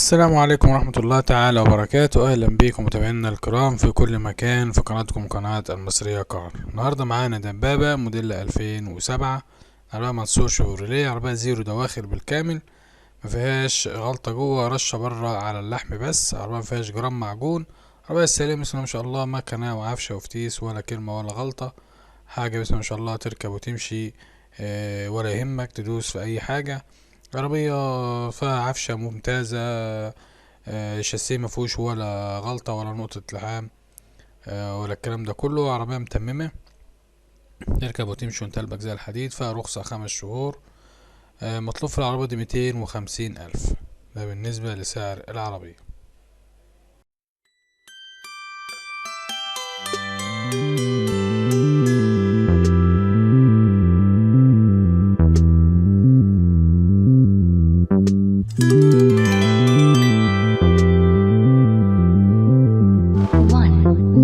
السلام عليكم ورحمة الله تعالى وبركاته. أهلا بكم متابعينا الكرام في كل مكان في قناتكم قناة المصرية كار. النهاردة معانا دبابة موديل 2007، عربية منصور شيفروليه، عربية زيرو دواخل بالكامل، مفيهاش غلطة جوه، رشة برا على اللحم بس. عربية مفيهاش جرام معجون، عربية سليمة بسم الله ما شاء الله، مكنة وعفشة وفتيس ولا كلمة ولا غلطة، حاجة بسم الله ما شاء الله، تركب وتمشي ولا يهمك تدوس في أي حاجة. عربية فيها عفشة ممتازة، شاسيه مفهوش ولا غلطة ولا نقطة لحام ولا الكلام ده كله. عربية متممة تركب وتمشي وانتلبك زي الحديد، فيها رخصة 5 شهور. مطلوب في العربية دي 250,000، ده بالنسبة لسعر العربية.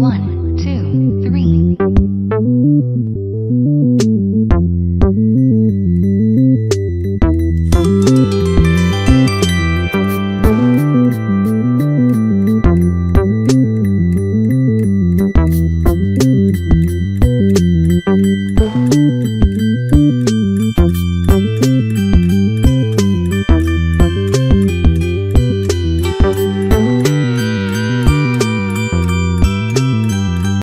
One, two, three.